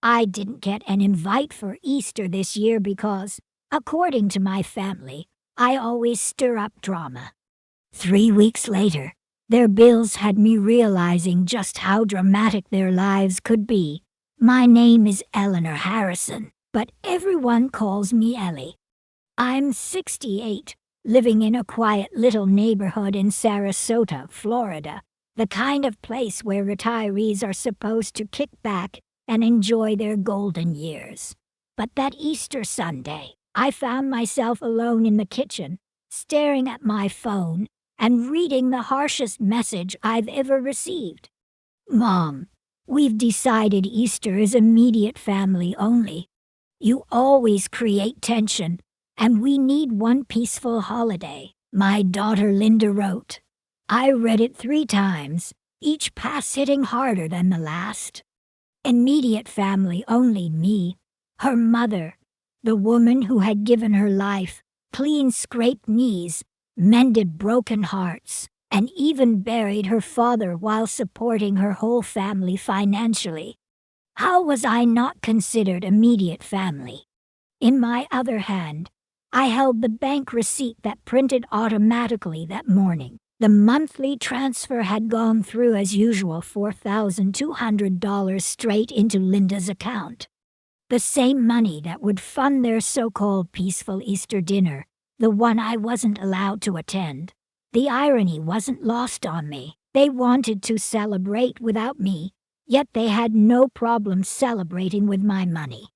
I didn't get an invite for Easter this year because, according to my family, I always stir up drama. 3 weeks later, their bills had me realizing just how dramatic their lives could be. My name is Eleanor Harrison, but everyone calls me Ellie. I'm 68, living in a quiet little neighborhood in Sarasota, Florida, the kind of place where retirees are supposed to kick back and enjoy their golden years. But that Easter Sunday, I found myself alone in the kitchen, staring at my phone and reading the harshest message I've ever received. Mom, we've decided Easter is immediate family only. You always create tension, and we need one peaceful holiday, my daughter Linda wrote. I read it 3 times, each pass hitting harder than the last. Immediate family only me, her mother, the woman who had given her life, clean scraped knees, mended broken hearts, and even buried her father while supporting her whole family financially. How was I not considered immediate family? In my other hand, I held the bank receipt that printed automatically that morning. The monthly transfer had gone through as usual, $4,200 straight into Linda's account. The same money that would fund their so-called peaceful Easter dinner, the one I wasn't allowed to attend. The irony wasn't lost on me. They wanted to celebrate without me, yet they had no problem celebrating with my money.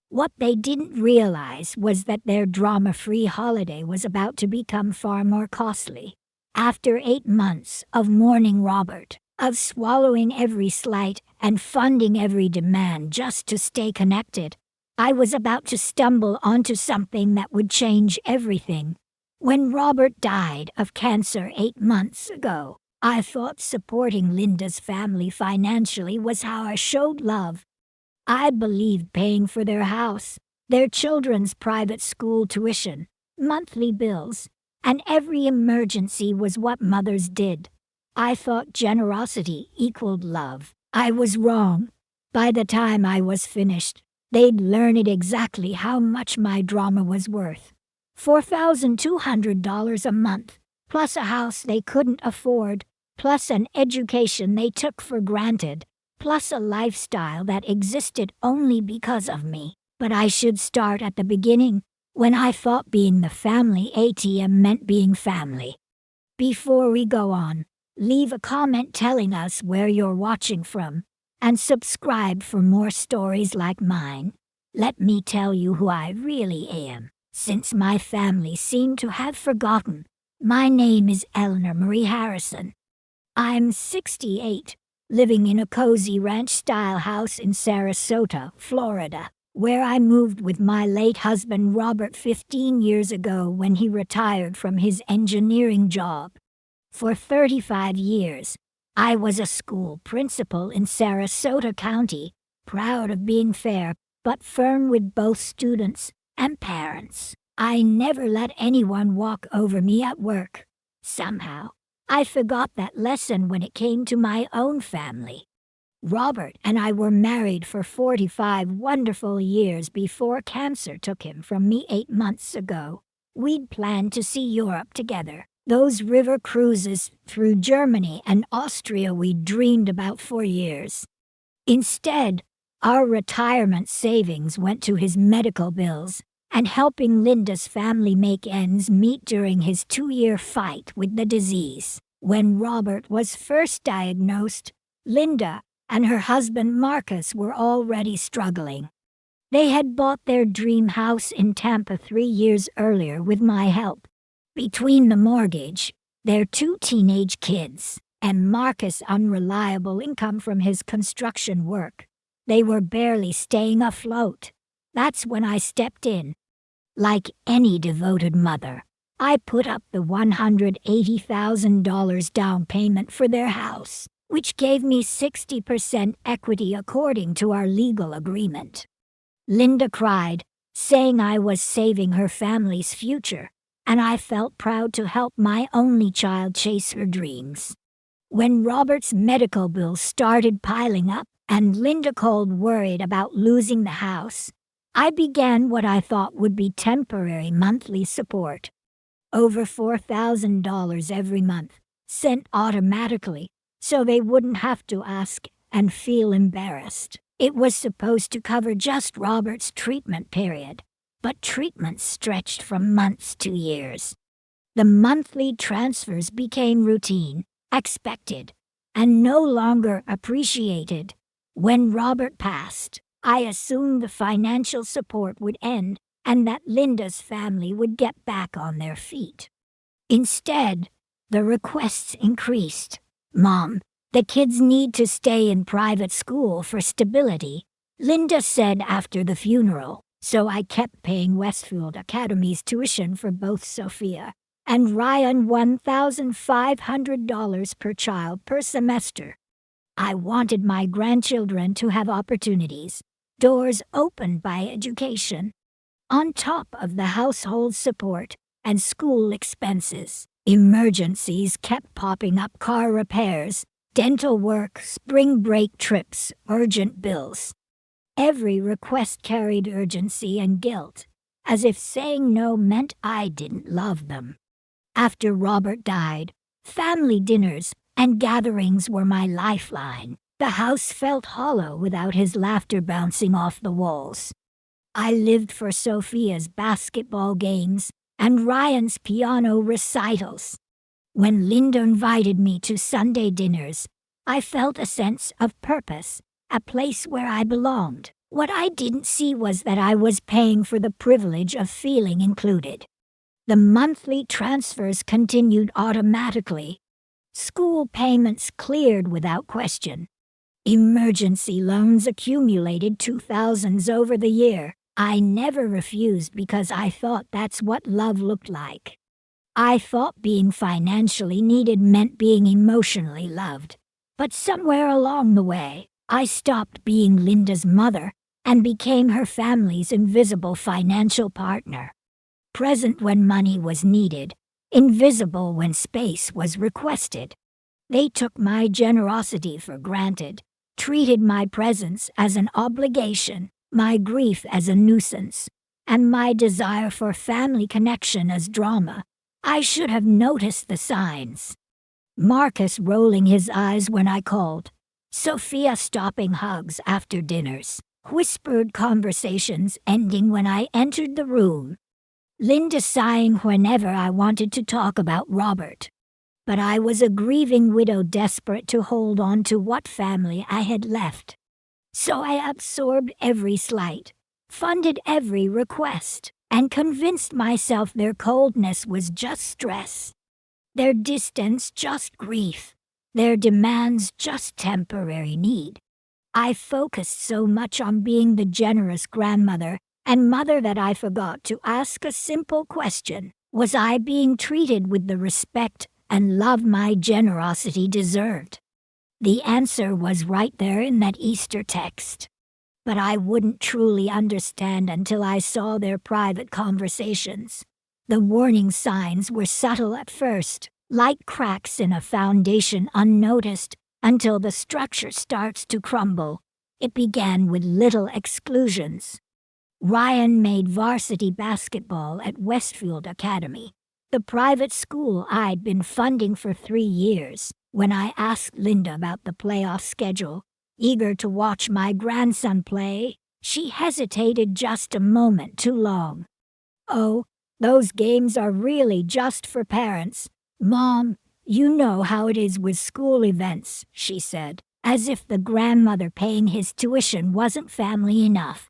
What they didn't realize was that their drama-free holiday was about to become far more costly. After 8 months of mourning Robert, of swallowing every slight and funding every demand just to stay connected, I was about to stumble onto something that would change everything. When Robert died of cancer 8 months ago, I thought supporting Linda's family financially was how I showed love. I believed paying for their house, their children's private school tuition, monthly bills, and every emergency was what mothers did. I thought generosity equaled love. I was wrong. By the time I was finished, they'd learned exactly how much my drama was worth. $4,200 a month, plus a house they couldn't afford, plus an education they took for granted, plus a lifestyle that existed only because of me. But I should start at the beginning, when I thought being the family ATM meant being family. Before we go on, leave a comment telling us where you're watching from, and subscribe for more stories like mine. Let me tell you who I really am, since my family seemed to have forgotten. My name is Eleanor Marie Harrison. I'm 68, living in a cozy ranch-style house in Sarasota, Florida, where I moved with my late husband Robert 15 years ago when he retired from his engineering job. For 35 years, I was a school principal in Sarasota County, proud of being fair but firm with both students and parents. I never let anyone walk over me at work. Somehow, I forgot that lesson when it came to my own family. Robert and I were married for 45 wonderful years before cancer took him from me 8 months ago. We'd planned to see Europe together. Those river cruises through Germany and Austria we'd dreamed about for years. Instead, our retirement savings went to his medical bills and helping Linda's family make ends meet during his 2-year fight with the disease. When Robert was first diagnosed, Linda and her husband Marcus were already struggling. They had bought their dream house in Tampa 3 years earlier with my help. Between the mortgage, their 2 teenage kids, and Marcus' unreliable income from his construction work, they were barely staying afloat. That's when I stepped in. Like any devoted mother, I put up the $180,000 down payment for their house, which gave me 60% equity according to our legal agreement. Linda cried, saying I was saving her family's future, and I felt proud to help my only child chase her dreams. When Robert's medical bills started piling up and Linda called worried about losing the house. I began what I thought would be temporary monthly support. Over $4,000 every month, sent automatically, so they wouldn't have to ask and feel embarrassed. It was supposed to cover just Robert's treatment period, but treatment stretched from months to years. The monthly transfers became routine, expected, and no longer appreciated. When Robert passed, I assumed the financial support would end and that Linda's family would get back on their feet. Instead, the requests increased. "Mom, the kids need to stay in private school for stability," Linda said after the funeral, so I kept paying Westfield Academy's tuition for both Sophia and Ryan $1,500 per child per semester. I wanted my grandchildren to have opportunities, doors opened by education. On top of the household support and school expenses, emergencies kept popping up: car repairs, dental work, spring break trips, urgent bills. Every request carried urgency and guilt, as if saying no meant I didn't love them. After Robert died, family dinners and gatherings were my lifeline. The house felt hollow without his laughter bouncing off the walls. I lived for Sophia's basketball games and Ryan's piano recitals. When Linda invited me to Sunday dinners, I felt a sense of purpose, a place where I belonged. What I didn't see was that I was paying for the privilege of feeling included. The monthly transfers continued automatically. School payments cleared without question. Emergency loans accumulated $2,000s over the year. I never refused because I thought that's what love looked like. I thought being financially needed meant being emotionally loved. But somewhere along the way, I stopped being Linda's mother and became her family's invisible financial partner. Present when money was needed, invisible when space was requested. They took my generosity for granted, treated my presence as an obligation, my grief as a nuisance, and my desire for family connection as drama. I should have noticed the signs. Marcus rolling his eyes when I called, Sophia stopping hugs after dinners, whispered conversations ending when I entered the room, Linda sighing whenever I wanted to talk about Robert. But I was a grieving widow desperate to hold on to what family I had left. So I absorbed every slight, funded every request, and convinced myself their coldness was just stress, their distance just grief, their demands just temporary need. I focused so much on being the generous grandmother and mother that I forgot to ask a simple question: was I being treated with the respect and love my generosity deserved? The answer was right there in that Easter text. But I wouldn't truly understand until I saw their private conversations. The warning signs were subtle at first, like cracks in a foundation unnoticed, until the structure starts to crumble. It began with little exclusions. Ryan made varsity basketball at Westfield Academy, the private school I'd been funding for 3 years. When I asked Linda about the playoff schedule, eager to watch my grandson play, she hesitated just a moment too long. "Oh, those games are really just for parents. Mom, you know how it is with school events," she said, as if the grandmother paying his tuition wasn't family enough.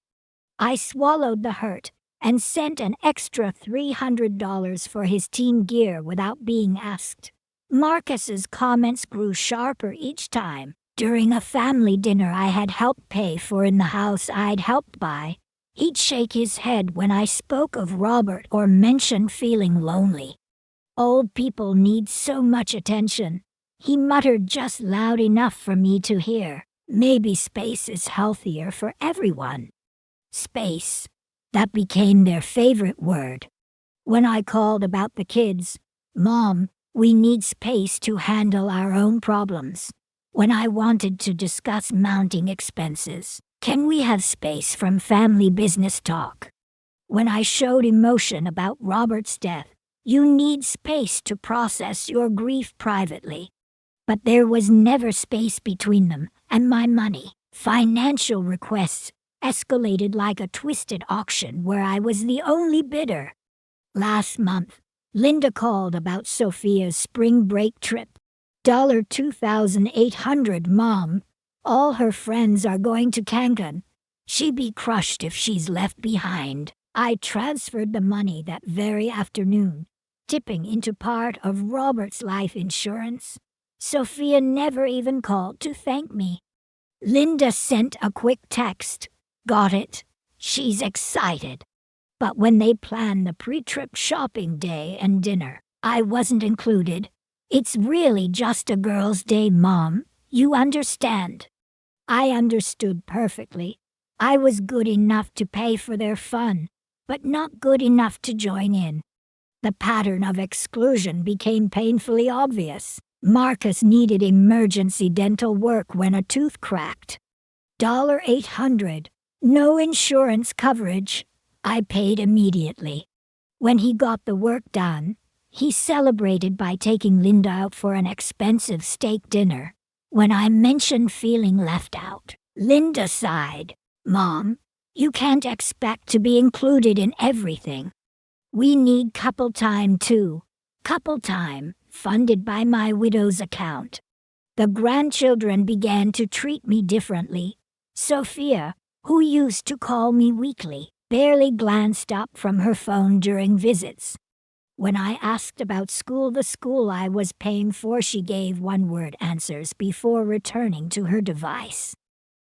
I swallowed the hurt and sent an extra $300 for his team gear without being asked. Marcus's comments grew sharper each time. During a family dinner I had helped pay for in the house I'd helped buy, he'd shake his head when I spoke of Robert or mentioned feeling lonely. "Old people need so much attention," he muttered just loud enough for me to hear. "Maybe space is healthier for everyone." Space. That became their favorite word. When I called about the kids, "Mom, we need space to handle our own problems," When I wanted to discuss mounting expenses, can we have space from family business talk? When I showed emotion about Robert's death, you need space to process your grief privately. But there was never space between them and my money. Financial requests escalated like a twisted auction where I was the only bidder. Last month, Linda called about Sophia's spring break trip. $2,800, Mom. All her friends are going to Cancun. She'd be crushed if she's left behind. I transferred the money that very afternoon, tipping into part of Robert's life insurance. Sophia never even called to thank me. Linda sent a quick text. Got it. She's excited. But when they planned the pre-trip shopping day and dinner, I wasn't included. It's really just a girl's day, Mom. You understand. I understood perfectly. I was good enough to pay for their fun, but not good enough to join in. The pattern of exclusion became painfully obvious. Marcus needed emergency dental work when a tooth cracked. $800. No insurance coverage. I paid immediately. When he got the work done, he celebrated by taking Linda out for an expensive steak dinner. When I mentioned feeling left out, Linda sighed. Mom, you can't expect to be included in everything. We need couple time too. Couple time, funded by my widow's account. The grandchildren began to treat me differently. Sophia, who used to call me weekly, barely glanced up from her phone during visits. When I asked about the school I was paying for, she gave one-word answers before returning to her device.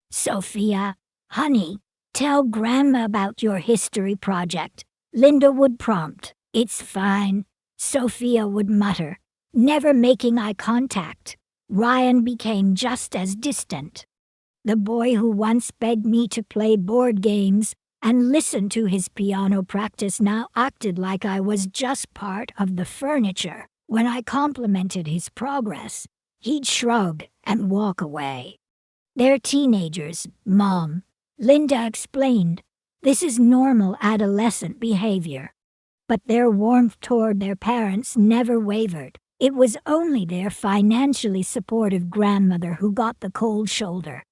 Sophia, honey, tell Grandma about your history project. Linda would prompt. It's fine. Sophia would mutter, never making eye contact. Ryan became just as distant. The boy who once begged me to play board games and listen to his piano practice now acted like I was just part of the furniture. When I complimented his progress, he'd shrug and walk away. They're teenagers, Mom. Linda explained. This is normal adolescent behavior. But their warmth toward their parents never wavered. It was only their financially supportive grandmother who got the cold shoulder.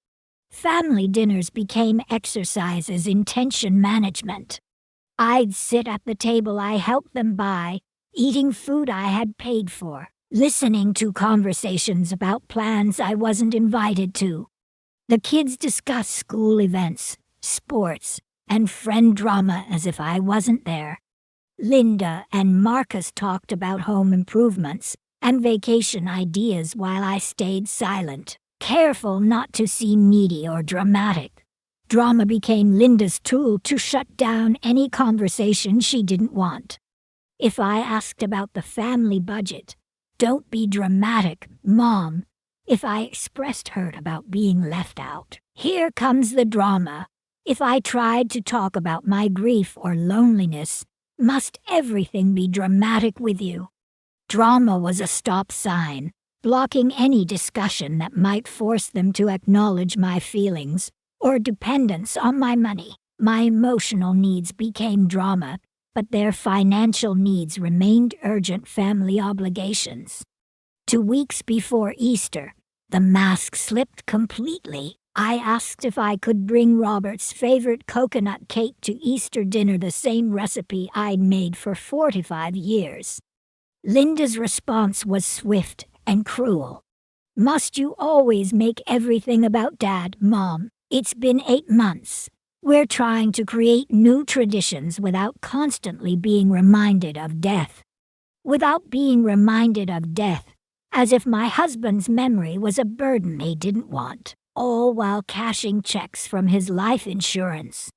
Family dinners became exercises in tension management. I'd sit at the table I helped them buy, eating food I had paid for, listening to conversations about plans I wasn't invited to. The kids discussed school events, sports, and friend drama as if I wasn't there. Linda and Marcus talked about home improvements and vacation ideas while I stayed silent, careful not to seem needy or dramatic. Drama became Linda's tool to shut down any conversation she didn't want. If I asked about the family budget, don't be dramatic, Mom. If I expressed hurt about being left out, here comes the drama. If I tried to talk about my grief or loneliness, must everything be dramatic with you? Drama was a stop sign, blocking any discussion that might force them to acknowledge my feelings or dependence on my money. My emotional needs became drama, but their financial needs remained urgent family obligations. 2 weeks before Easter, the mask slipped completely. I asked if I could bring Robert's favorite coconut cake to Easter dinner, the same recipe I'd made for 45 years. Linda's response was swift and cruel. Must you always make everything about Dad, Mom? It's been 8 months. We're trying to create new traditions without constantly being reminded of death. Without being reminded of death, as if my husband's memory was a burden they didn't want, all while cashing checks from his life insurance.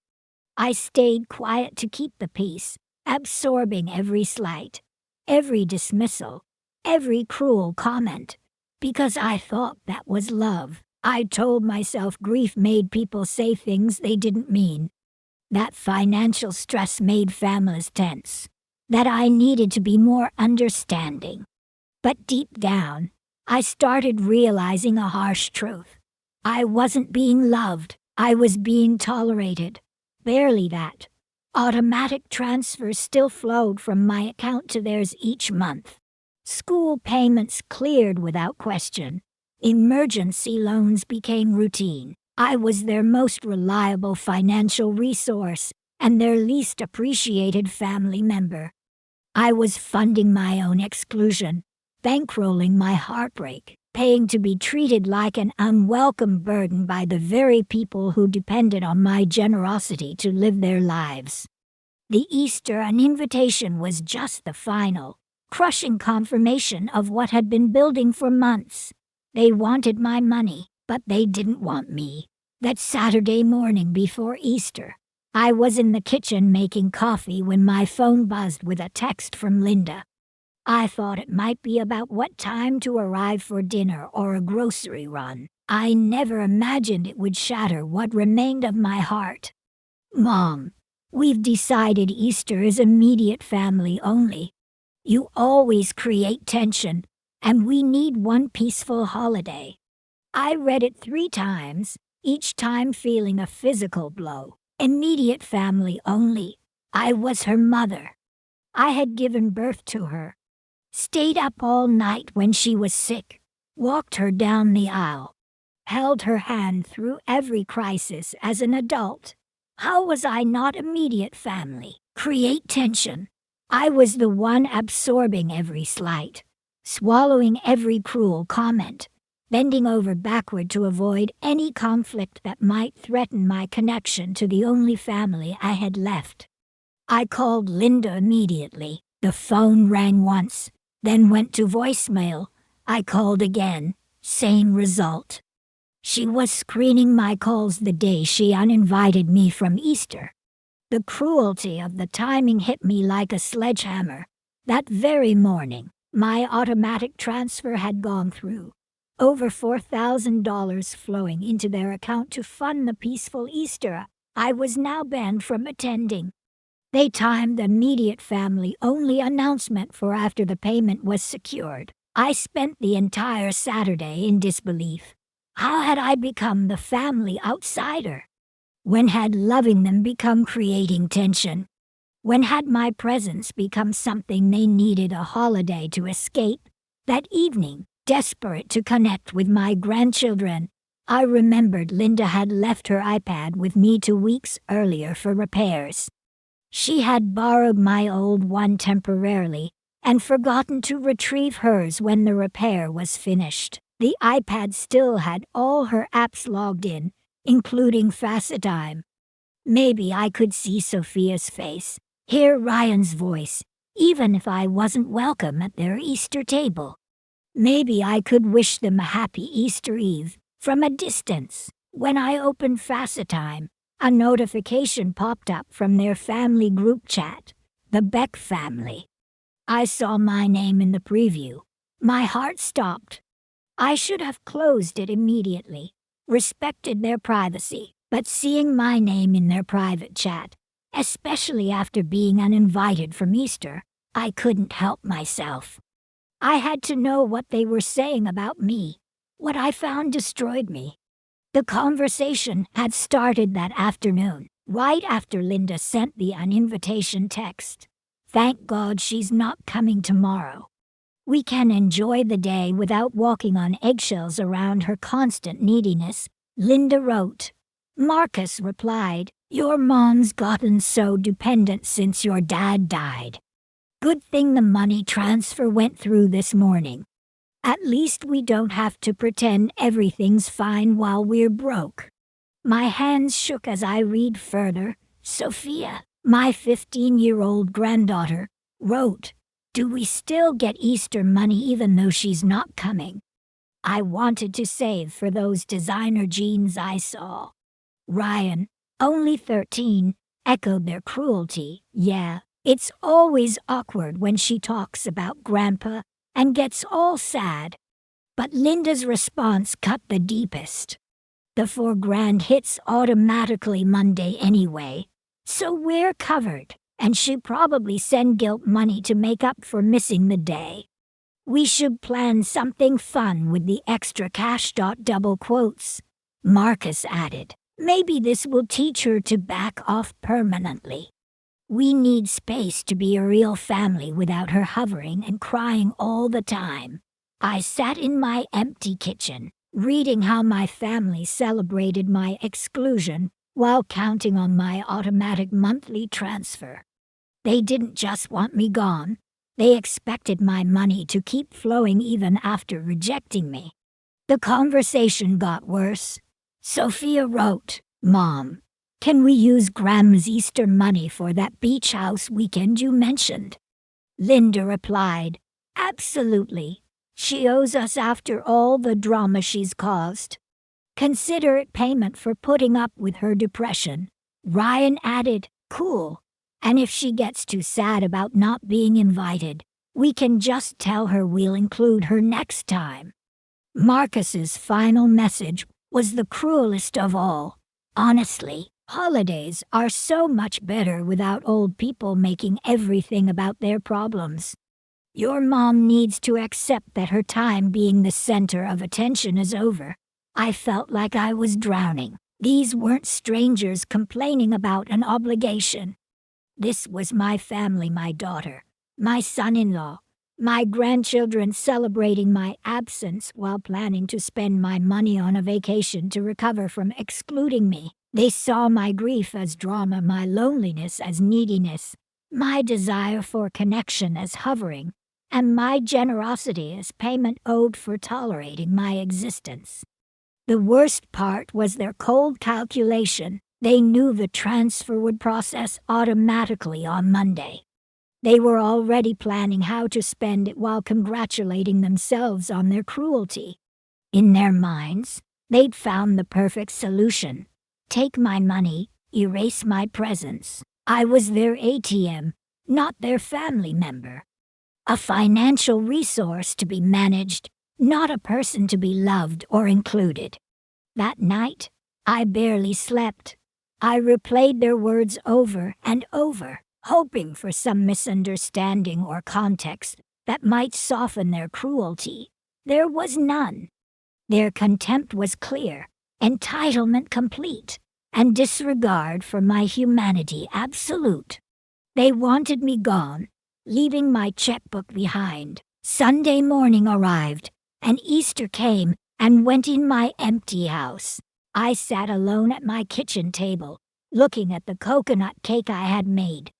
I stayed quiet to keep the peace, absorbing every slight, every dismissal, every cruel comment, because I thought that was love. I told myself grief made people say things they didn't mean, that financial stress made families tense, that I needed to be more understanding. But deep down, I started realizing a harsh truth. I wasn't being loved, I was being tolerated. Barely that. Automatic transfers still flowed from my account to theirs each month. School payments cleared without question. Emergency loans became routine. I was their most reliable financial resource and their least appreciated family member. I was funding my own exclusion, bankrolling my heartbreak, paying to be treated like an unwelcome burden by the very people who depended on my generosity to live their lives. The Easter invitation was just the final, crushing confirmation of what had been building for months. They wanted my money, but they didn't want me. That Saturday morning before Easter, I was in the kitchen making coffee when my phone buzzed with a text from Linda. I thought it might be about what time to arrive for dinner or a grocery run. I never imagined it would shatter what remained of my heart. "Mom, we've decided Easter is immediate family only. You always create tension, and we need one peaceful holiday." I read it 3 times, each time feeling a physical blow. Immediate family only. I was her mother. I had given birth to her. Stayed up all night when she was sick. Walked her down the aisle. Held her hand through every crisis as an adult. How was I not immediate family? Create tension. I was the one absorbing every slight, swallowing every cruel comment, bending over backward to avoid any conflict that might threaten my connection to the only family I had left. I called Linda immediately. The phone rang once, then went to voicemail. I called again, same result. She was screening my calls the day she uninvited me from Easter. The cruelty of the timing hit me like a sledgehammer. That very morning, my automatic transfer had gone through. Over $4,000 flowing into their account to fund the peaceful Easter I was now banned from attending. They timed the immediate family-only announcement for after the payment was secured. I spent the entire Saturday in disbelief. How had I become the family outsider? When had loving them become creating tension? When had my presence become something they needed a holiday to escape? That evening, desperate to connect with my grandchildren, I remembered Linda had left her iPad with me 2 weeks earlier for repairs. She had borrowed my old one temporarily and forgotten to retrieve hers when the repair was finished. The iPad still had all her apps logged in, including FaceTime. Maybe I could see Sophia's face, hear Ryan's voice, even if I wasn't welcome at their Easter table. Maybe I could wish them a happy Easter Eve from a distance. When I opened FaceTime, a notification popped up from their family group chat, the Beck family. I saw my name in the preview. My heart stopped. I should have closed it immediately, respected their privacy, but seeing my name in their private chat, especially after being uninvited from Easter, I couldn't help myself. I had to know what they were saying about me. What I found destroyed me. The conversation had started that afternoon, right after Linda sent the invitation text. "Thank God she's not coming tomorrow. We can enjoy the day without walking on eggshells around her constant neediness," Linda wrote. Marcus replied, "Your mom's gotten so dependent since your dad died. Good thing the money transfer went through this morning. At least we don't have to pretend everything's fine while we're broke." My hands shook as I read further. Sophia, my 15-year-old granddaughter, wrote, "Do we still get Easter money even though she's not coming?" I wanted to save for those designer jeans I saw. Ryan, only 13, echoed their cruelty. "Yeah, it's always awkward when she talks about Grandpa and gets all sad." But Linda's response cut the deepest. "The $4,000 hits automatically Monday anyway, so we're covered, and she'll probably send guilt money to make up for missing the day." We should plan something fun with the extra cash. Double quotes. Marcus added. Maybe this will teach her to back off permanently. We need space to be a real family without her hovering and crying all the time. I sat in my empty kitchen, reading how my family celebrated my exclusion while counting on my automatic monthly transfer. They didn't just want me gone, they expected my money to keep flowing even after rejecting me. The conversation got worse. Sophia wrote, "Mom, can we use Graham's Easter money for that beach house weekend you mentioned?" Linda replied, "Absolutely. She owes us after all the drama she's caused. Consider it payment for putting up with her depression." Ryan added, "Cool. And if she gets too sad about not being invited, we can just tell her we'll include her next time." Marcus's final message was the cruelest of all. "Honestly, holidays are so much better without old people making everything about their problems. Your mom needs to accept that her time being the center of attention is over." I felt like I was drowning. These weren't strangers complaining about an obligation. This was my family, my daughter, my son-in-law, my grandchildren celebrating my absence while planning to spend my money on a vacation to recover from excluding me. They saw my grief as drama, my loneliness as neediness, my desire for connection as hovering, and my generosity as payment owed for tolerating my existence. The worst part was their cold calculation. They knew the transfer would process automatically on Monday. They were already planning how to spend it while congratulating themselves on their cruelty. In their minds, they'd found the perfect solution. Take my money, erase my presence. I was their ATM, not their family member. A financial resource to be managed, not a person to be loved or included. That night, I barely slept. I replayed their words over and over, hoping for some misunderstanding or context that might soften their cruelty. There was none. Their contempt was clear, entitlement complete, and disregard for my humanity absolute. They wanted me gone, leaving my checkbook behind. Sunday morning arrived, and Easter came and went in my empty house. I sat alone at my kitchen table, looking at the coconut cake I had made.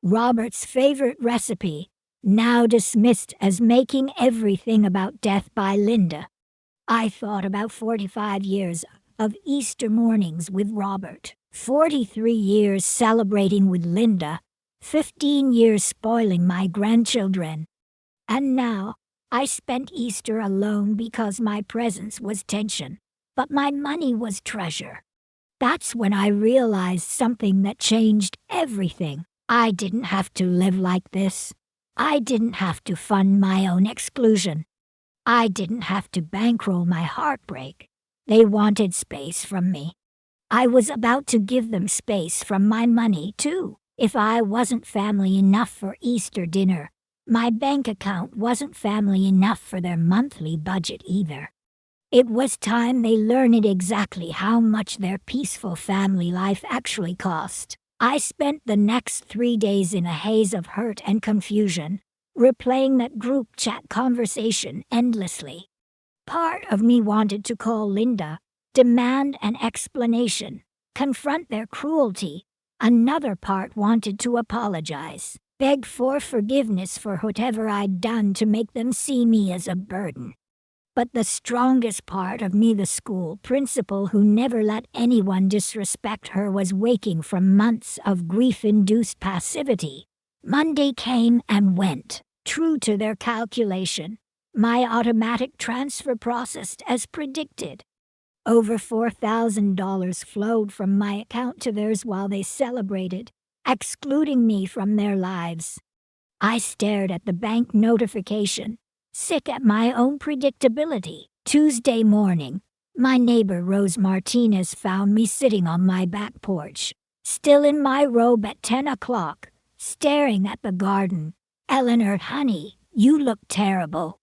Robert's favorite recipe, now dismissed as making everything about death by Linda. I thought about 45 years of Easter mornings with Robert, 43 years celebrating with Linda, 15 years spoiling my grandchildren. And now, I spent Easter alone because my presence was tension, but my money was treasure. That's when I realized something that changed everything. I didn't have to live like this. I didn't have to fund my own exclusion. I didn't have to bankroll my heartbreak. They wanted space from me. I was about to give them space from my money, too. If I wasn't family enough for Easter dinner, my bank account wasn't family enough for their monthly budget either. It was time they learned exactly how much their peaceful family life actually cost. I spent the next 3 days in a haze of hurt and confusion, replaying that group chat conversation endlessly. Part of me wanted to call Linda, demand an explanation, confront their cruelty. Another part wanted to apologize, beg for forgiveness for whatever I'd done to make them see me as a burden. But the strongest part of me, the school principal who never let anyone disrespect her, was waking from months of grief-induced passivity. Monday came and went, true to their calculation. My automatic transfer processed as predicted. Over $4,000 flowed from my account to theirs while they celebrated, excluding me from their lives. I stared at the bank notification, sick at my own predictability. Tuesday morning, my neighbor Rose Martinez found me sitting on my back porch, still in my robe at 10 o'clock, staring at the garden. "Eleanor, honey, you look terrible.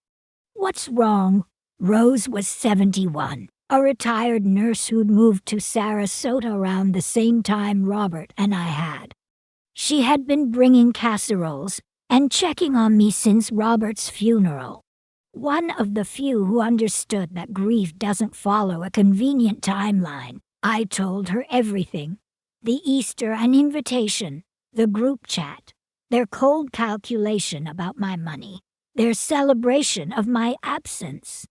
What's wrong? Rose was 71, a retired nurse who'd moved to Sarasota around the same time Robert and I had. She had been bringing casseroles and checking on me since Robert's funeral. One of the few who understood that grief doesn't follow a convenient timeline. I told her everything. The Easter and invitation, the group chat, their cold calculation about my money, their celebration of my absence.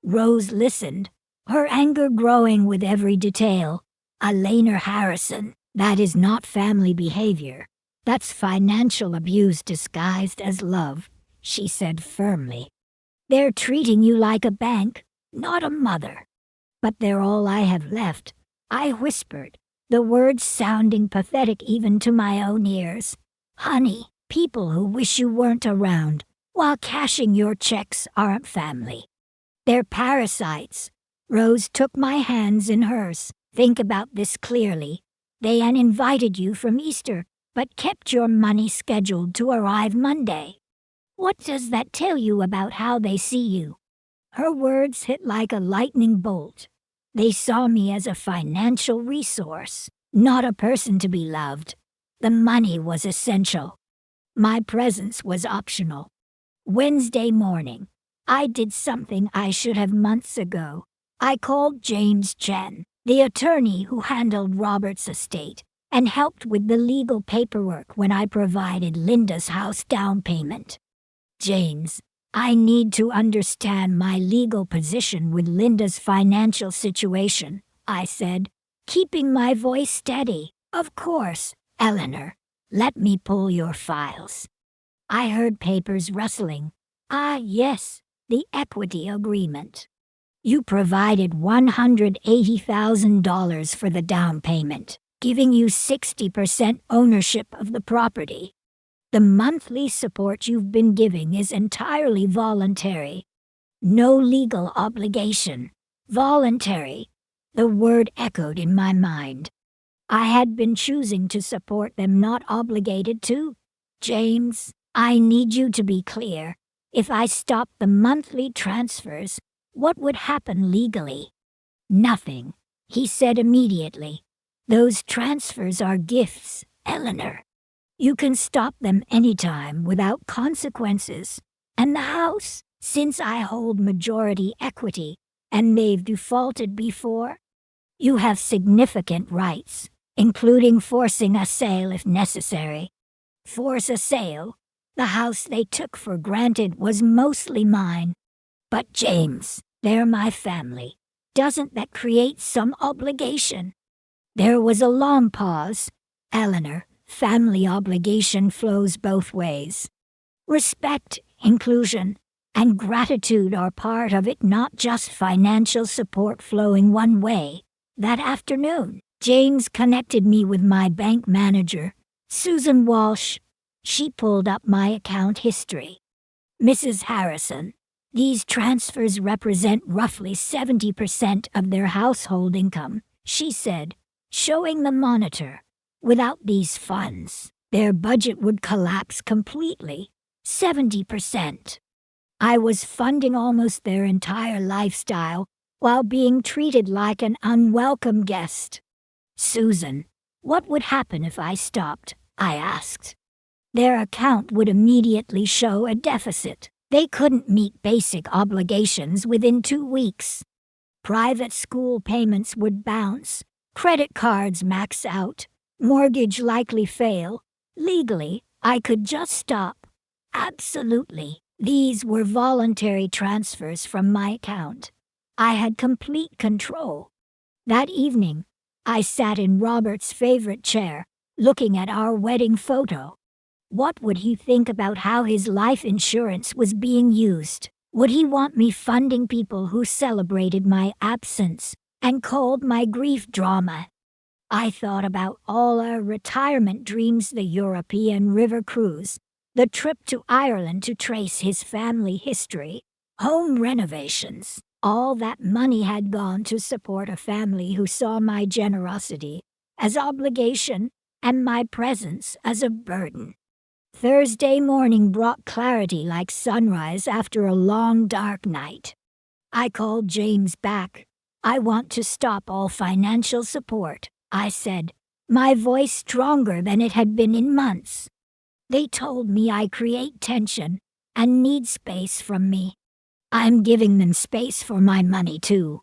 Rose listened, her anger growing with every detail. Eleanor Harrison, that is not family behavior. That's financial abuse disguised as love, she said firmly. They're treating you like a bank, not a mother. But they're all I have left, I whispered, the words sounding pathetic even to my own ears. Honey, people who wish you weren't around while cashing your checks aren't family. They're parasites. Rose took my hands in hers. Think about this clearly. They uninvited you from Easter, but kept your money scheduled to arrive Monday. What does that tell you about how they see you? Her words hit like a lightning bolt. They saw me as a financial resource, not a person to be loved. The money was essential. My presence was optional. Wednesday morning, I did something I should have months ago. I called James Chen, the attorney who handled Robert's estate, and helped with the legal paperwork when I provided Linda's house down payment. James, I need to understand my legal position with Linda's financial situation, I said, keeping my voice steady. Of course, Eleanor. Let me pull your files. I heard papers rustling. Ah, yes, the equity agreement. You provided $180,000 for the down payment, giving you 60% ownership of the property. The monthly support you've been giving is entirely voluntary. No legal obligation. Voluntary. The word echoed in my mind. I had been choosing to support them, not obligated to. James, I need you to be clear. If I stopped the monthly transfers, what would happen legally? Nothing, he said immediately. Those transfers are gifts, Eleanor. You can stop them anytime without consequences. And the house, since I hold majority equity, and they've defaulted before, you have significant rights, including forcing a sale if necessary. Force a sale? The house they took for granted was mostly mine. But James, they're my family. Doesn't that create some obligation? There was a long pause. Eleanor, family obligation flows both ways. Respect, inclusion, and gratitude are part of it, not just financial support flowing one way. That afternoon, James connected me with my bank manager, Susan Walsh. She pulled up my account history. Mrs. Harrison, these transfers represent roughly 70% of their household income, she said, showing the monitor. Without these funds, their budget would collapse completely. 70%. I was funding almost their entire lifestyle while being treated like an unwelcome guest. Susan, what would happen if I stopped? I asked. Their account would immediately show a deficit. They couldn't meet basic obligations within 2 weeks. Private school payments would bounce, credit cards max out, mortgage likely fail. Legally, I could just stop. Absolutely. These were voluntary transfers from my account. I had complete control. That evening, I sat in Robert's favorite chair, looking at our wedding photo. What would he think about how his life insurance was being used? Would he want me funding people who celebrated my absence and called my grief drama? I thought about all our retirement dreams, the European river cruise, the trip to Ireland to trace his family history, home renovations. All that money had gone to support a family who saw my generosity as obligation and my presence as a burden. Thursday morning brought clarity like sunrise after a long dark night. I called James back. "I want to stop all financial support," I said, my voice stronger than it had been in months. "They told me I create tension and need space from me. I'm giving them space for my money too."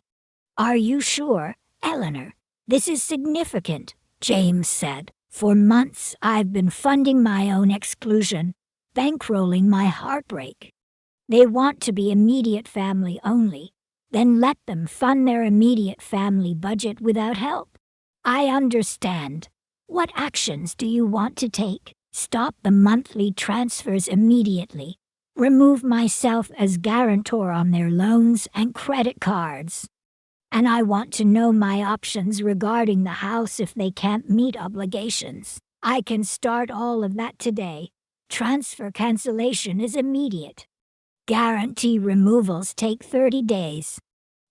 "Are you sure, Eleanor? This is significant," James said. "For months I've been funding my own exclusion, bankrolling my heartbreak. They want to be immediate family only. Then let them fund their immediate family budget without help. I understand. What actions do you want to take?" "Stop the monthly transfers immediately. Remove myself as guarantor on their loans and credit cards. And I want to know my options regarding the house if they can't meet obligations. I can start all of that today. Transfer cancellation is immediate. Guarantee removals take 30 days.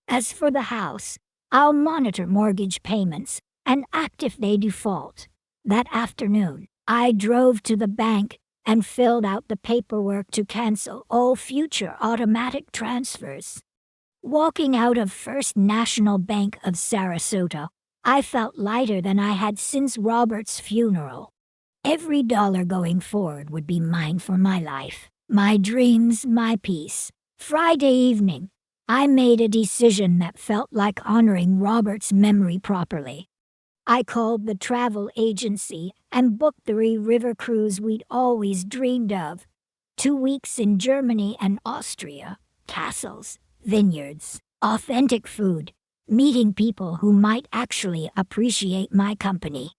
As for the house, I'll monitor mortgage payments and act if they default." That afternoon, I drove to the bank and filled out the paperwork to cancel all future automatic transfers. Walking out of First National Bank of Sarasota, I felt lighter than I had since Robert's funeral. Every dollar going forward would be mine for my life, my dreams, my peace. Friday evening, I made a decision that felt like honoring Robert's memory properly. I called the travel agency and booked the river cruise we'd always dreamed of. 2 weeks in Germany and Austria, castles, vineyards, authentic food, meeting people who might actually appreciate my company.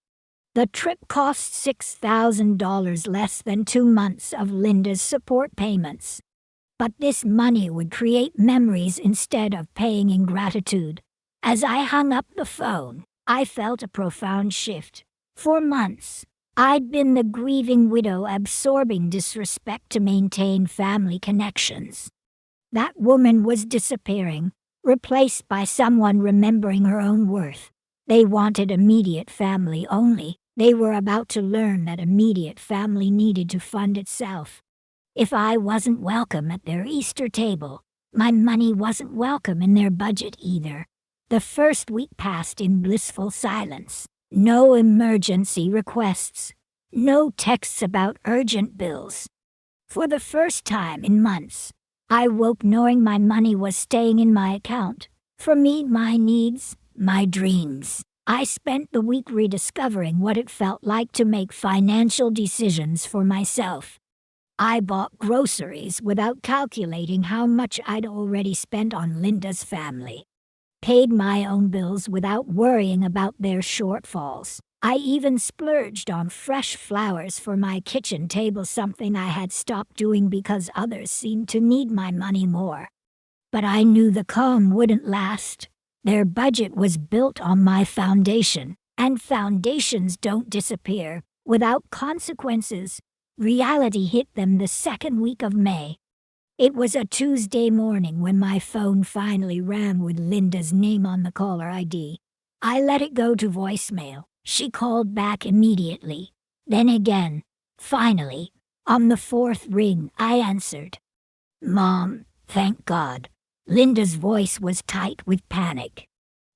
The trip cost $6,000 less than 2 months of Linda's support payments. But this money would create memories instead of paying in gratitude. As I hung up the phone, I felt a profound shift. For months, I'd been the grieving widow absorbing disrespect to maintain family connections. That woman was disappearing, replaced by someone remembering her own worth. They wanted immediate family only. They were about to learn that immediate family needed to fund itself. If I wasn't welcome at their Easter table, my money wasn't welcome in their budget either. The first week passed in blissful silence. No emergency requests. No texts about urgent bills. For the first time in months, I woke knowing my money was staying in my account. For me, my needs, my dreams. I spent the week rediscovering what it felt like to make financial decisions for myself. I bought groceries without calculating how much I'd already spent on Linda's family. Paid my own bills without worrying about their shortfalls. I even splurged on fresh flowers for my kitchen table, something I had stopped doing because others seemed to need my money more. But I knew the calm wouldn't last. Their budget was built on my foundation, and foundations don't disappear without consequences. Reality hit them the second week of May. It was a Tuesday morning when my phone finally rang with Linda's name on the caller ID. I let it go to voicemail. She called back immediately. Then again. Finally, on the 4th ring, I answered. "Mom, thank God." Linda's voice was tight with panic.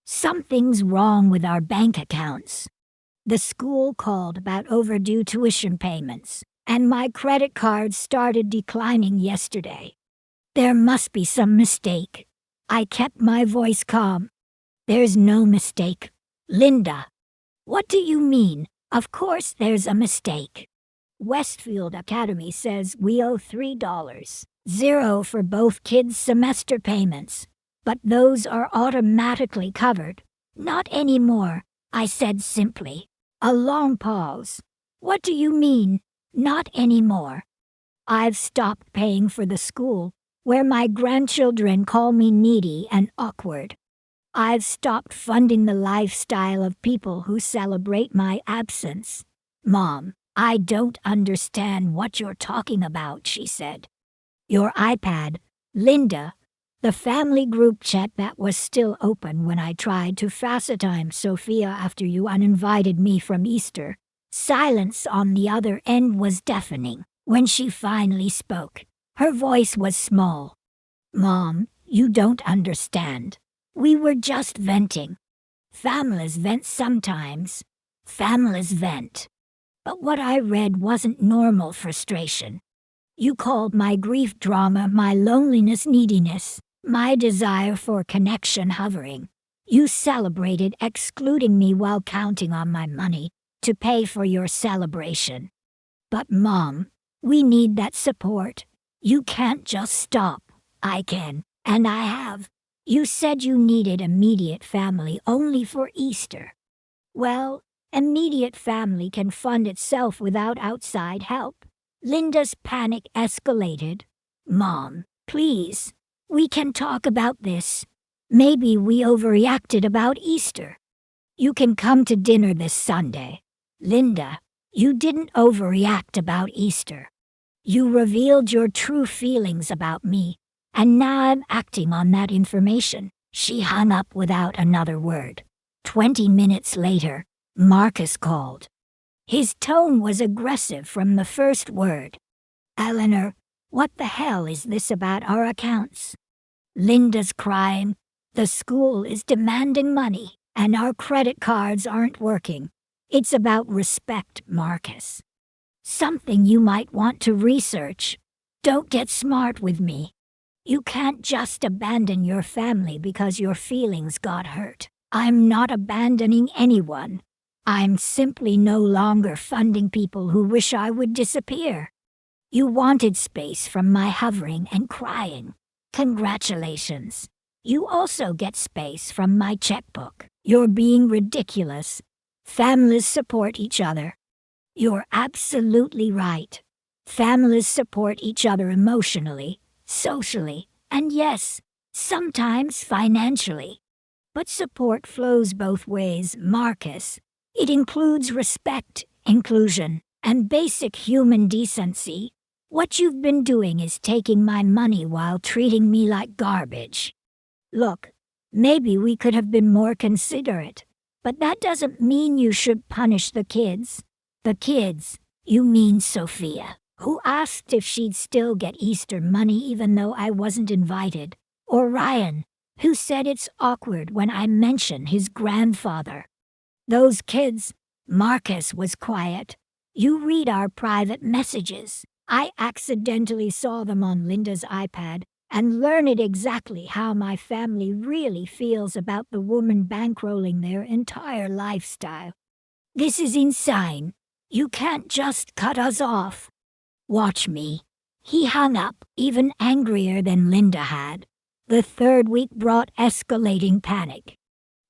"Something's wrong with our bank accounts. The school called about overdue tuition payments, and my credit cards started declining yesterday. There must be some mistake." I kept my voice calm. "There's no mistake, Linda." "What do you mean? Of course there's a mistake. Westfield Academy says we owe $3.00 for both kids' semester payments, but those are automatically covered." "Not anymore," I said simply. A long pause. "What do you mean, not anymore?" "I've stopped paying for the school, where my grandchildren call me needy and awkward. I've stopped funding the lifestyle of people who celebrate my absence." "Mom, I don't understand what you're talking about," she said. "Your iPad, Linda." The family group chat that was still open when I tried to FaceTime Sophia after you uninvited me from Easter. Silence on the other end was deafening. When she finally spoke, her voice was small. "Mom, you don't understand. We were just venting. Families vent sometimes. Families vent. But what I read wasn't normal frustration. You called my grief drama, my loneliness neediness, my desire for connection hovering. You celebrated excluding me while counting on my money to pay for your celebration. But Mom, we need that support. You can't just stop. I can, and I have. You said you needed immediate family only for Easter. Well, immediate family can fund itself without outside help." Linda's panic escalated. "Mom, please, we can talk about this. Maybe we overreacted about Easter. You can come to dinner this Sunday." "Linda, you didn't overreact about Easter. You revealed your true feelings about me, and now I'm acting on that information." She hung up without another word. 20 minutes later, Marcus called. His tone was aggressive from the first word. "Eleanor, what the hell is this about our accounts?" "Linda's crying. The school is demanding money, and our credit cards aren't working. It's about respect, Marcus. Something you might want to research. Don't get smart with me. You can't just abandon your family because your feelings got hurt. I'm not abandoning anyone. I'm simply no longer funding people who wish I would disappear. You wanted space from my hovering and crying. Congratulations. You also get space from my checkbook. You're being ridiculous. Families support each other." "You're absolutely right. Families support each other emotionally, socially, and yes, sometimes financially. But support flows both ways, Marcus. It includes respect, inclusion, and basic human decency. What you've been doing is taking my money while treating me like garbage. Look, maybe we could have been more considerate, but that doesn't mean you should punish the kids." "The kids? You mean Sophia, who asked if she'd still get Easter money even though I wasn't invited? Or Ryan, who said it's awkward when I mention his grandfather?" "Those kids," Marcus was quiet. "You read our private messages. I accidentally saw them on Linda's iPad and learned exactly how my family really feels about the woman bankrolling their entire lifestyle. This is insane. You can't just cut us off." "Watch me." He hung up, even angrier than Linda had. The third week brought escalating panic.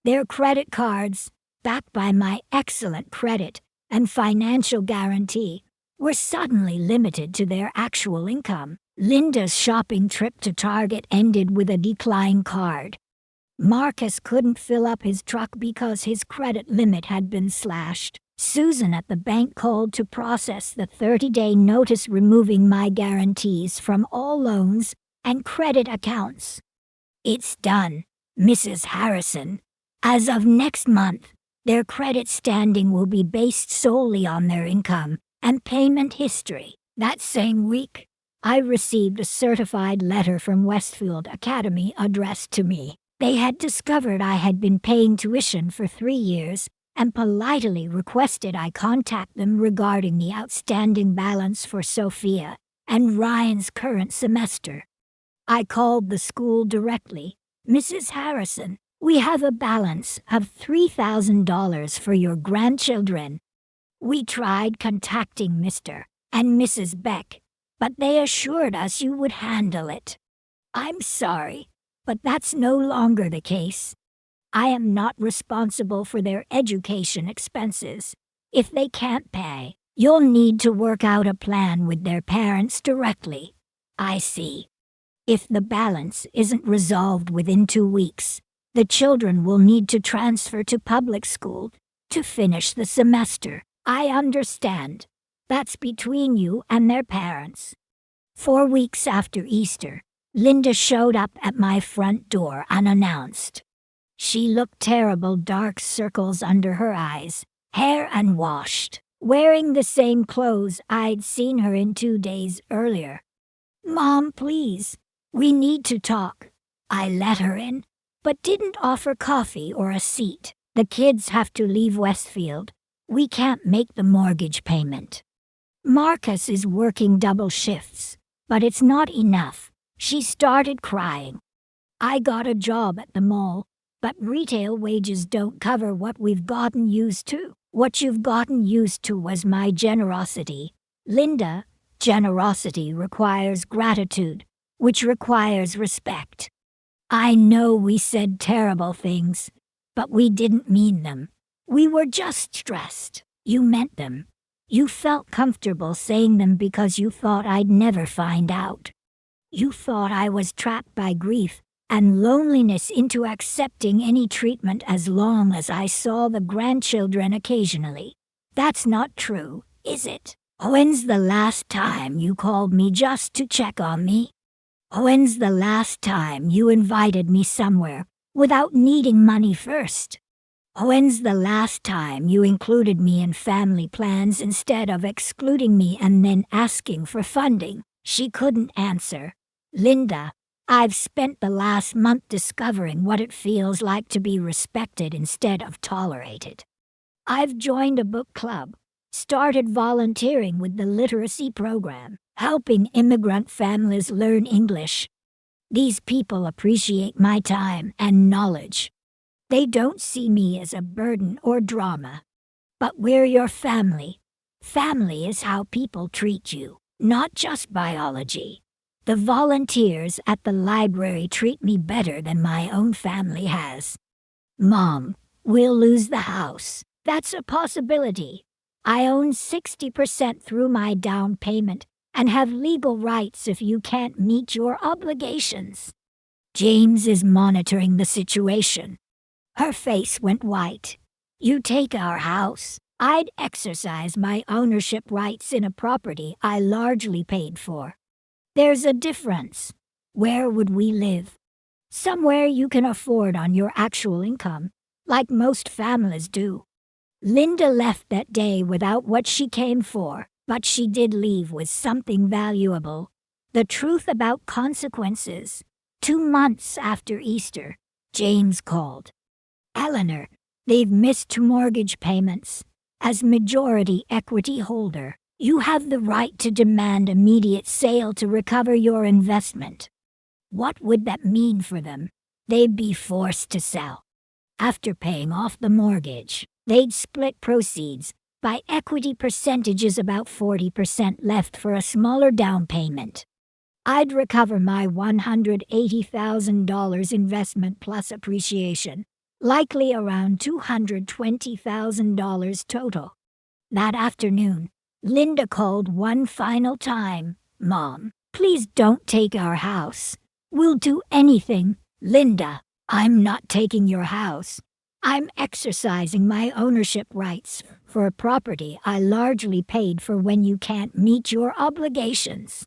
Their credit cards, backed by my excellent credit and financial guarantee, were suddenly limited to their actual income. Linda's shopping trip to Target ended with a decline card. Marcus couldn't fill up his truck because his credit limit had been slashed. Susan at the bank called to process the 30-day notice, removing my guarantees from all loans and credit accounts. "It's done, Mrs. Harrison. As of next month, their credit standing will be based solely on their income and payment history." That same week, I received a certified letter from Westfield Academy addressed to me. They had discovered I had been paying tuition for 3 years and politely requested I contact them regarding the outstanding balance for Sophia and Ryan's current semester. I called the school directly. "Mrs. Harrison, we have a balance of $3,000 for your grandchildren." We tried contacting Mr. and Mrs. Beck, but they assured us you would handle it. "I'm sorry, but that's no longer the case. I am not responsible for their education expenses. If they can't pay, you'll need to work out a plan with their parents directly." "I see. If the balance isn't resolved within 2 weeks, the children will need to transfer to public school to finish the semester." "I understand. That's between you and their parents." 4 weeks after Easter, Linda showed up at my front door unannounced. She looked terrible, dark circles under her eyes, hair unwashed, wearing the same clothes I'd seen her in 2 days earlier. "Mom, please, we need to talk." I let her in, but didn't offer coffee or a seat. "The kids have to leave Westfield. We can't make the mortgage payment. Marcus is working double shifts, but it's not enough." She started crying. "I got a job at the mall, but retail wages don't cover what we've gotten used to." "What you've gotten used to was my generosity, Linda. Generosity requires gratitude, which requires respect." "I know we said terrible things, but we didn't mean them. We were just stressed." "You meant them. You felt comfortable saying them because you thought I'd never find out. You thought I was trapped by grief and loneliness into accepting any treatment as long as I saw the grandchildren occasionally. That's not true, is it? When's the last time you called me just to check on me? When's the last time you invited me somewhere without needing money first? When's the last time you included me in family plans instead of excluding me and then asking for funding?" She couldn't answer. "Linda, I've spent the last month discovering what it feels like to be respected instead of tolerated. I've joined a book club, started volunteering with the literacy program, helping immigrant families learn English. These people appreciate my time and knowledge. They don't see me as a burden or drama. But we're your family. Family is how people treat you, not just biology. The volunteers at the library treat me better than my own family has. Mom, we'll lose the house. That's a possibility. I own 60% through my down payment and have legal rights if you can't meet your obligations. James is monitoring the situation." Her face went white. "You take our house, I'd exercise my ownership rights in a property I largely paid for. There's a difference. Where would we live? Somewhere you can afford on your actual income, like most families do." Linda left that day without what she came for, but she did leave with something valuable: the truth about consequences. 2 months after Easter, James called. "Eleanor, they've missed 2 mortgage payments. As majority equity holder, you have the right to demand immediate sale to recover your investment." What would that mean for them? They'd be forced to sell. After paying off the mortgage, they'd split proceeds by equity percentages, about 40% left for a smaller down payment. I'd recover my $180,000 investment plus appreciation, likely around $220,000 total. That afternoon, Linda called one final time. "Mom, please don't take our house. We'll do anything." "Linda, I'm not taking your house. I'm exercising my ownership rights for a property I largely paid for when you can't meet your obligations."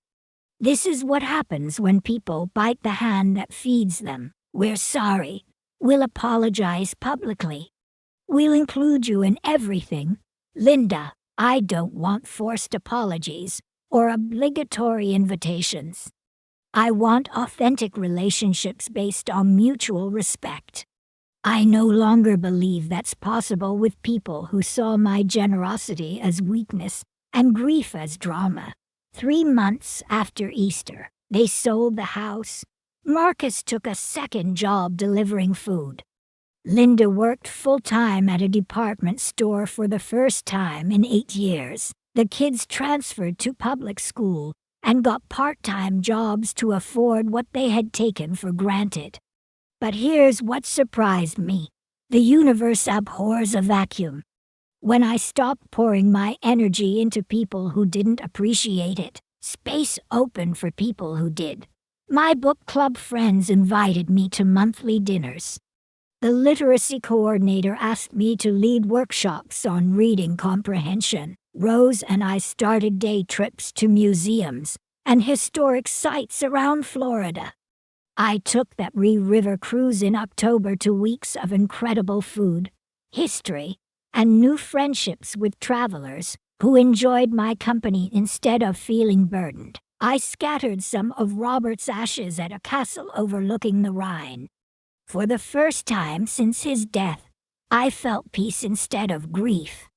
This is what happens when people bite the hand that feeds them. "We're sorry. We'll apologize publicly. We'll include you in everything." "Linda, I don't want forced apologies or obligatory invitations. I want authentic relationships based on mutual respect." I no longer believe that's possible with people who saw my generosity as weakness and grief as drama. 3 months after Easter, they sold the house. Marcus took a second job delivering food. Linda worked full-time at a department store for the first time in 8 years. The kids transferred to public school and got part-time jobs to afford what they had taken for granted. But here's what surprised me. The universe abhors a vacuum. When I stopped pouring my energy into people who didn't appreciate it, space opened for people who did. My book club friends invited me to monthly dinners. The literacy coordinator asked me to lead workshops on reading comprehension. Rose and I started day trips to museums and historic sites around Florida. I took that River cruise in October to weeks of incredible food, history, and new friendships with travelers who enjoyed my company instead of feeling burdened. I scattered some of Robert's ashes at a castle overlooking the Rhine. For the first time since his death, I felt peace instead of grief.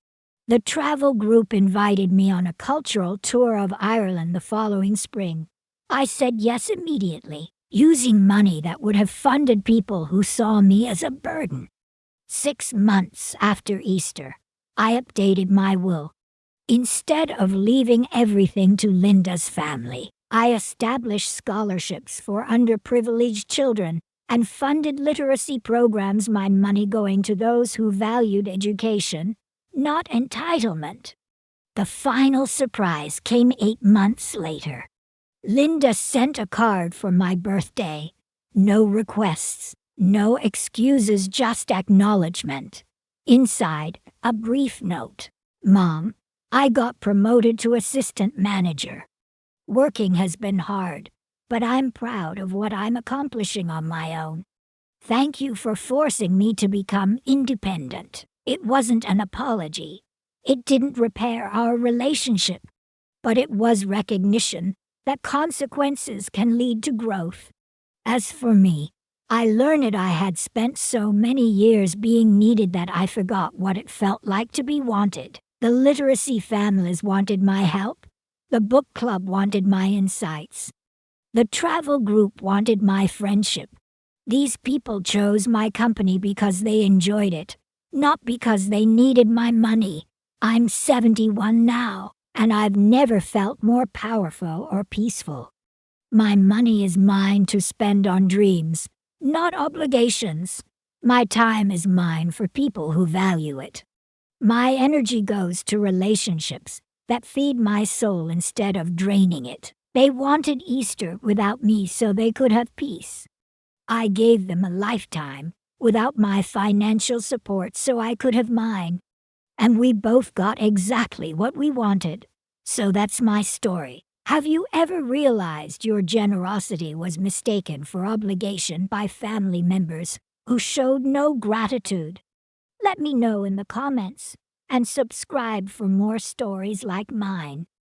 The travel group invited me on a cultural tour of Ireland the following spring. I said yes immediately, using money that would have funded people who saw me as a burden. 6 months after Easter, I updated my will. Instead of leaving everything to Linda's family, I established scholarships for underprivileged children and funded literacy programs, my money going to those who valued education, not entitlement. The final surprise came 8 months later. Linda sent a card for my birthday. No requests, no excuses, just acknowledgement. Inside, a brief note. Mom, I got promoted to assistant manager. Working has been hard, but I'm proud of what I'm accomplishing on my own. Thank you for forcing me to become independent. It wasn't an apology. It didn't repair our relationship, but it was recognition that consequences can lead to growth. As for me, I learned I had spent so many years being needed that I forgot what it felt like to be wanted. The literacy families wanted my help. The book club wanted my insights. The travel group wanted my friendship. These people chose my company because they enjoyed it, not because they needed my money. I'm 71 now, and I've never felt more powerful or peaceful. My money is mine to spend on dreams, not obligations. My time is mine for people who value it. My energy goes to relationships that feed my soul instead of draining it. They wanted Easter without me so they could have peace. I gave them a lifetime without my financial support so I could have mine. And we both got exactly what we wanted. So that's my story. Have you ever realized your generosity was mistaken for obligation by family members who showed no gratitude? Let me know in the comments and subscribe for more stories like mine.